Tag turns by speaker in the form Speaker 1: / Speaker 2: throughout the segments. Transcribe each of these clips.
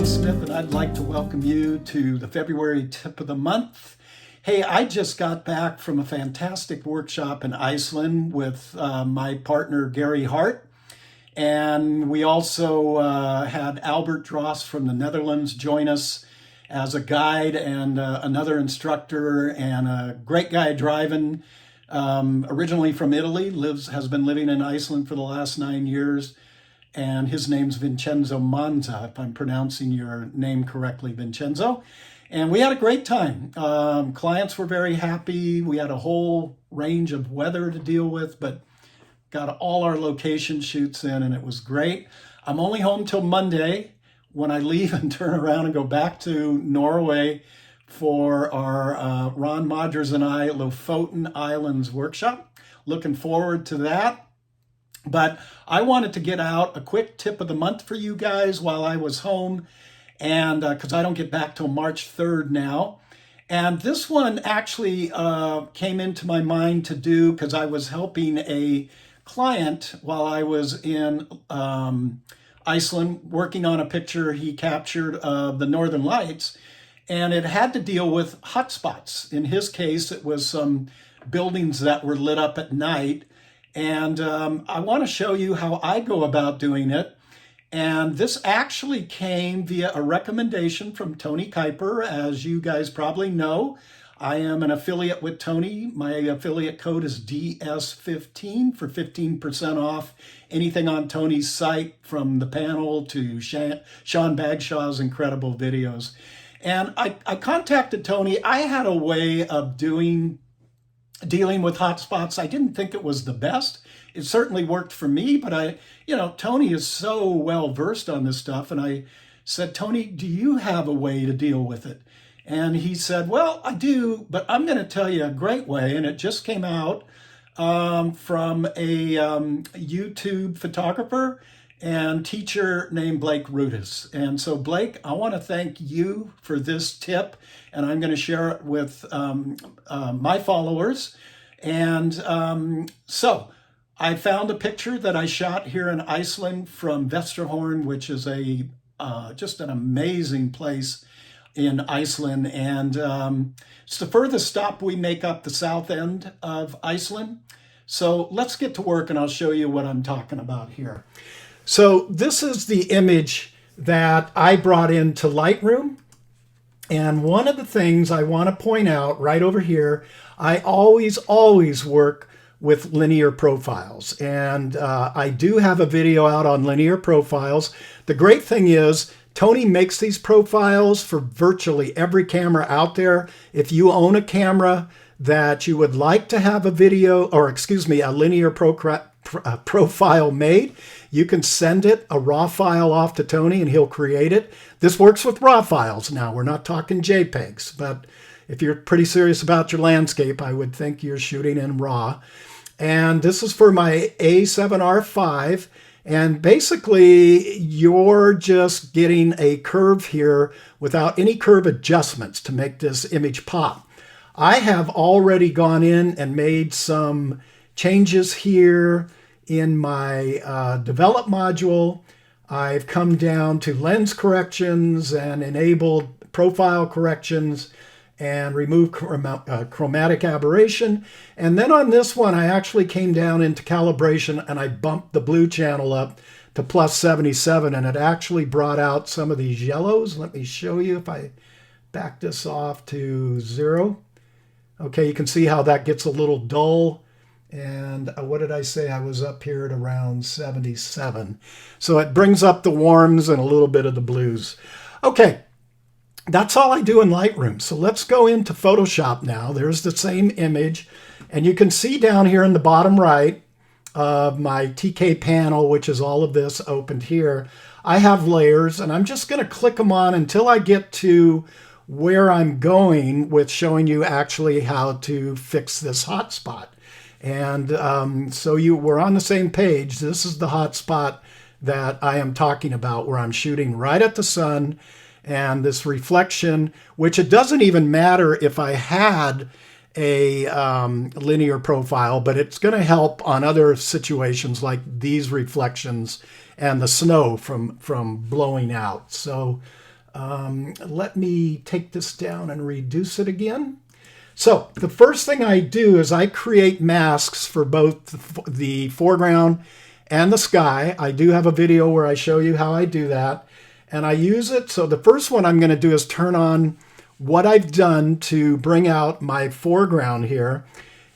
Speaker 1: Smith, and I'd like to welcome you to the February tip of the month. Hey, I just got back from a fantastic workshop in Iceland with my partner Gary Hart, and we also had Albert Dross from the Netherlands join us as a guide and another instructor, and a great guy driving. Originally from Italy, has been living in Iceland for the last 9 years. And his name's Vincenzo Manza, if I'm pronouncing your name correctly, Vincenzo. And we had a great time. Clients were very happy. We had a whole range of weather to deal with, but got all our location shoots in, and it was great. I'm only home till Monday when I leave and turn around and go back to Norway for our Ron Modgers and I Lofoten Islands workshop. Looking forward to that. But I wanted to get out a quick tip of the month for you guys while I was home, and because I don't get back till March 3rd now. And this one actually came into my mind to do because I was helping a client while I was in Iceland working on a picture he captured of the Northern Lights, and it had to deal with hotspots. In his case, it was some buildings that were lit up at night. And I want to show you how I go about doing it. And this actually came via a recommendation from Tony Kuyper. As you guys probably know, I am an affiliate with Tony. My affiliate code is DS15 for 15% off anything on Tony's site, from the panel to Sean Bagshaw's incredible videos. And I contacted Tony. I had a way of dealing with hotspots. I didn't think it was the best. It certainly worked for me, but Tony is so well versed on this stuff. And I said, Tony, do you have a way to deal with it? And he said, well, I do, but I'm going to tell you a great way. And it just came out from a YouTube photographer and teacher named Blake Rudis. And so, Blake, I want to thank you for this tip, and I'm going to share it with my followers. And so I found a picture that I shot here in Iceland from Vesterhorn, which is just an amazing place in Iceland. And it's the furthest stop we make up the south end of Iceland. So let's get to work, and I'll show you what I'm talking about here. So this is the image that I brought into Lightroom. And one of the things I want to point out right over here, I always work with linear profiles. And I do have a video out on linear profiles. The great thing is, Tony makes these profiles for virtually every camera out there. If you own a camera that you would like to have a linear profile made, you can send it a raw file off to Tony and he'll create it. This works with raw files now. We're not talking JPEGs, but if you're pretty serious about your landscape, I would think you're shooting in raw. And this is for my A7R5. And basically, you're just getting a curve here without any curve adjustments to make this image pop. I have already gone in and made some changes here in my develop module. I've come down to lens corrections and enabled profile corrections and remove chromatic aberration. And then on this one, I actually came down into calibration and I bumped the blue channel up to plus 77, and it actually brought out some of these yellows. Let me show you if I back this off to 0. Okay, you can see how that gets a little dull. And what did I say? I was up here at around 77. So it brings up the warms and a little bit of the blues. Okay, that's all I do in Lightroom. So let's go into Photoshop now. There's the same image. And you can see down here in the bottom right of my TK panel, which is all of this opened here, I have layers, and I'm just going to click them on until I get to where I'm going with showing you actually how to fix this hotspot. And so we're on the same page. This is the hotspot that I am talking about, where I'm shooting right at the sun and this reflection, which it doesn't even matter if I had a linear profile, but it's going to help on other situations like these reflections and the snow from blowing out. So Let me take this down and reduce it again. So the first thing I do is I create masks for both the foreground and the sky. I do have a video where I show you how I do that. And I use it. So the first one I'm going to do is turn on what I've done to bring out my foreground here.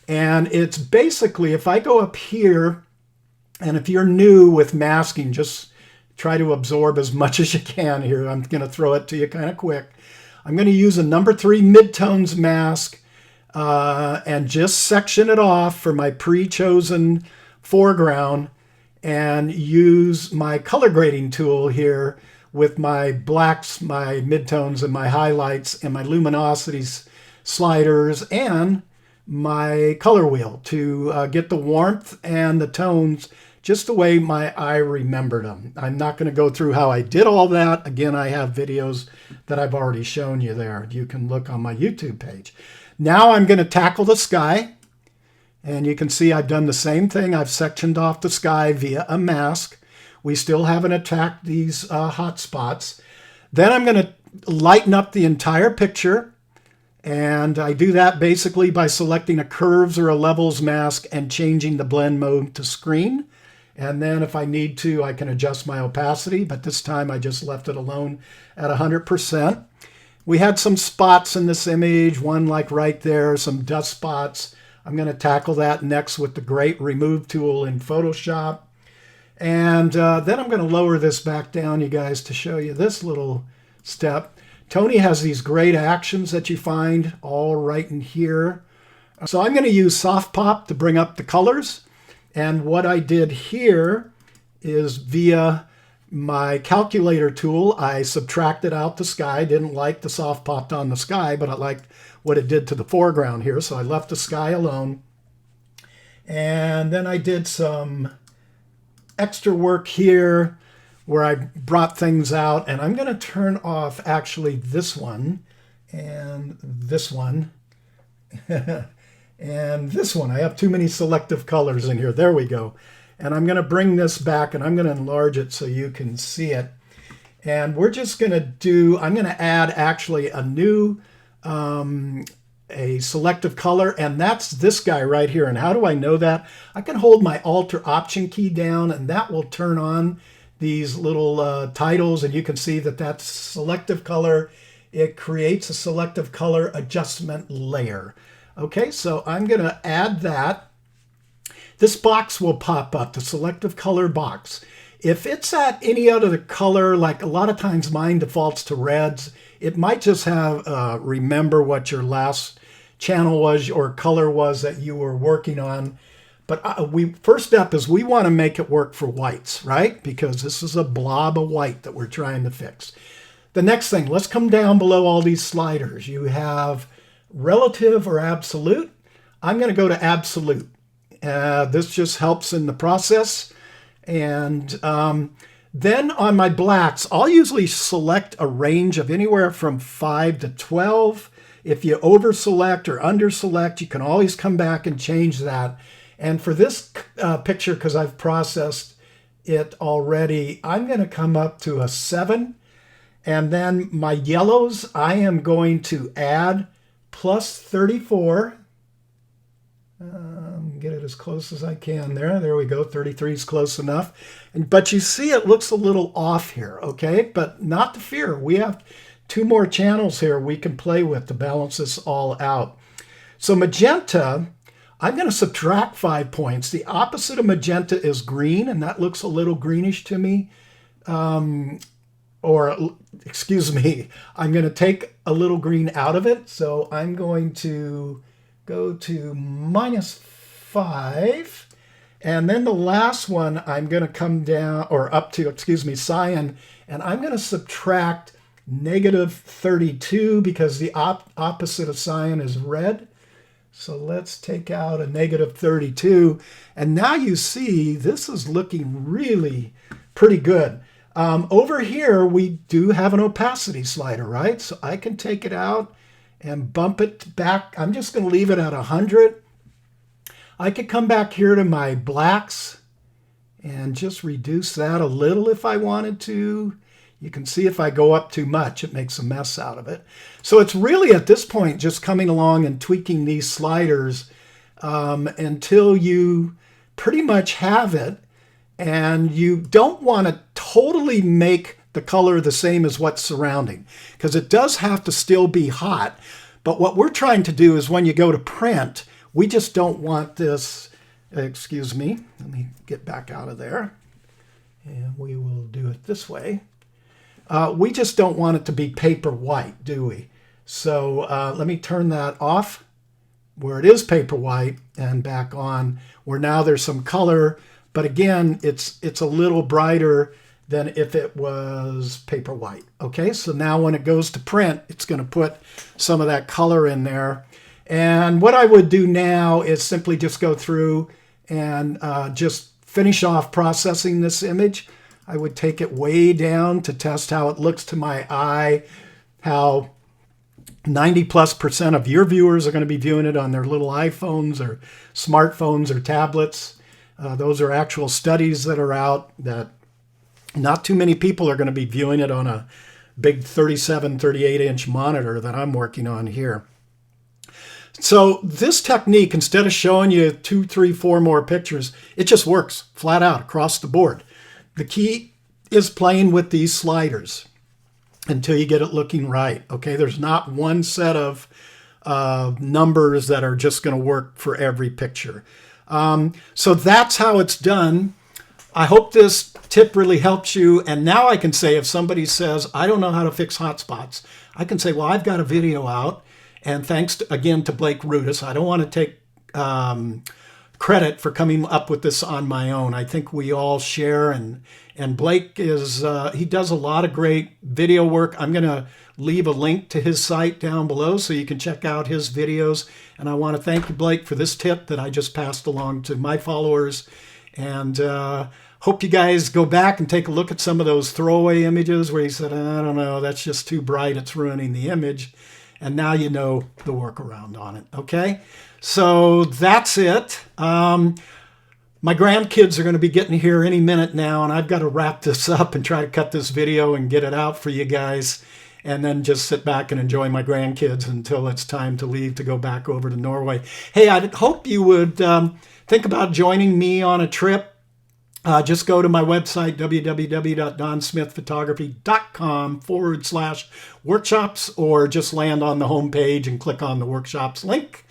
Speaker 1: And it's basically, if I go up here, and if you're new with masking, just try to absorb as much as you can here. I'm going to throw it to you kind of quick. I'm going to use a number 3 midtones mask and just section it off for my pre-chosen foreground and use my color grading tool here with my blacks, my midtones, and my highlights, and my luminosities sliders, and my color wheel to get the warmth and the tones just the way my eye remembered them. I'm not going to go through how I did all that. Again, I have videos that I've already shown you there. You can look on my YouTube page. Now I'm going to tackle the sky. And you can see I've done the same thing. I've sectioned off the sky via a mask. We still haven't attacked these hot spots. Then I'm going to lighten up the entire picture. And I do that basically by selecting a curves or a levels mask and changing the blend mode to screen. And then if I need to, I can adjust my opacity, but this time I just left it alone at 100%. We had some spots in this image, one like right there, some dust spots. I'm going to tackle that next with the great remove tool in Photoshop. And then I'm going to lower this back down, you guys, to show you this little step. Tony has these great actions that you find all right in here. So I'm going to use Soft Pop to bring up the colors. And what I did here is via my calculator tool, I subtracted out the sky. Didn't like the Soft Pop on the sky, but I liked what it did to the foreground here. So I left the sky alone. And then I did some extra work here where I brought things out, and I'm going to turn off actually this one and this one and this one. I have too many selective colors in here. There we go. And I'm going to bring this back and I'm going to enlarge it so you can see it. And we're just going to do, I'm going to add actually a new a selective color, and that's this guy right here. And how do I know that? I can hold my Alt or Option key down, and that will turn on these little titles, and you can see that that's selective color. It creates a selective color adjustment layer. Okay, so I'm going to add that. This box will pop up, the selective color box. If it's at any other color, like a lot of times mine defaults to reds, it might just have remember what your last channel was or color was that you were working on. But first step is we want to make it work for whites, right? Because this is a blob of white that we're trying to fix. The next thing, let's come down below all these sliders. You have relative or absolute. I'm going to go to absolute. This just helps in the process. And then on my blacks, I'll usually select a range of anywhere from 5 to 12. If you over select or under select, you can always come back and change that. And for this picture, because I've processed it already, I'm going to come up to a 7. And then my yellows, I am going to add plus 34. Get it as close as I can there. There we go. 33 is close enough. But you see it looks a little off here, okay? But not to fear. We have 2 more channels here we can play with to balance this all out. So magenta, I'm going to subtract 5 points. The opposite of magenta is green, and that looks a little greenish to me. Or, excuse me, I'm going to take a little green out of it. So I'm going to go to -5. And then the last one, I'm going to come down, or up to, excuse me, cyan, and I'm going to subtract -32 because the opposite of cyan is red. So let's take out a -32. And now you see this is looking really pretty good. Over here, we do have an opacity slider, right? So I can take it out and bump it back. I'm just going to leave it at 100. I could come back here to my blacks and just reduce that a little if I wanted to. You can see if I go up too much, it makes a mess out of it. So it's really at this point just coming along and tweaking these sliders until you pretty much have it. And you don't want to totally make the color the same as what's surrounding, because it does have to still be hot. But what we're trying to do is when you go to print, we just don't want this, excuse me, let me get back out of there. And we will do it this way. We just don't want it to be paper white, do we? So let me turn that off where it is paper white and back on where now there's some color. But again, it's a little brighter than if it was paper white. Okay, so now when it goes to print, it's going to put some of that color in there. And what I would do now is simply just go through and just finish off processing this image. I would take it way down to test how it looks to my eye, how 90+% of your viewers are going to be viewing it on their little iPhones or smartphones or tablets. Those are actual studies that are out that not too many people are going to be viewing it on a big 37, 38-inch monitor that I'm working on here. So this technique, instead of showing you 2, 3, 4 more pictures, it just works flat out across the board. The key is playing with these sliders until you get it looking right. Okay, there's not one set of numbers that are just going to work for every picture. So that's how it's done. I hope this tip really helps you. And now I can say, if somebody says, I don't know how to fix hotspots, I can say, well, I've got a video out. And thanks again to Blake Rudis. I don't want to take credit for coming up with this on my own. I think we all share. And Blake is, he does a lot of great video work. I'm going to leave a link to his site down below so you can check out his videos. And I want to thank you, Blake, for this tip that I just passed along to my followers. And hope you guys go back and take a look at some of those throwaway images where he said, I don't know, that's just too bright, it's ruining the image. And now you know the workaround on it, okay? So that's it. My grandkids are going to be getting here any minute now, and I've got to wrap this up and try to cut this video and get it out for you guys, and then just sit back and enjoy my grandkids until it's time to leave to go back over to Norway. Hey, I hope you would think about joining me on a trip. Just go to my website, www.donsmithphotography.com/workshops, or just land on the homepage and click on the workshops link.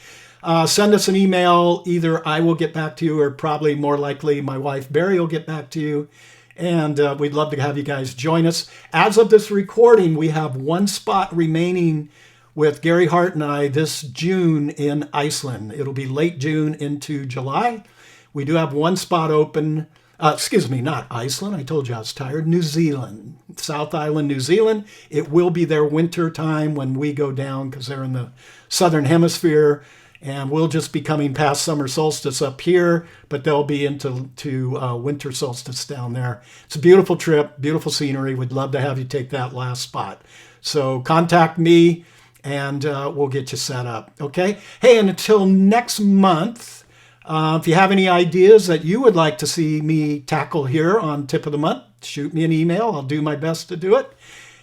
Speaker 1: Send us an email. Either I will get back to you, or probably more likely my wife Barry will get back to you. And we'd love to have you guys join us. As of this recording, we have one spot remaining with Gary Hart and I this June in Iceland. It'll be late June into July. We do have one spot open. Excuse me, not Iceland. I told you I was tired. New Zealand, South Island, New Zealand. It will be their winter time when we go down because they're in the southern hemisphere. And we'll just be coming past summer solstice up here, but they'll be into winter solstice down there. It's a beautiful trip, beautiful scenery. We'd love to have you take that last spot. So contact me and we'll get you set up, okay? Hey, and until next month, if you have any ideas that you would like to see me tackle here on Tip of the Month, shoot me an email. I'll do my best to do it.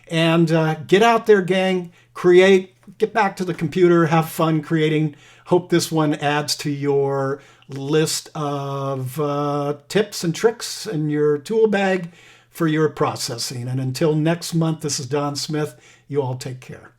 Speaker 1: And get out there, gang. Create. Get back to the computer. Have fun creating. Hope this one adds to your list of tips and tricks in your tool bag for your processing. And until next month, this is Don Smith. You all take care.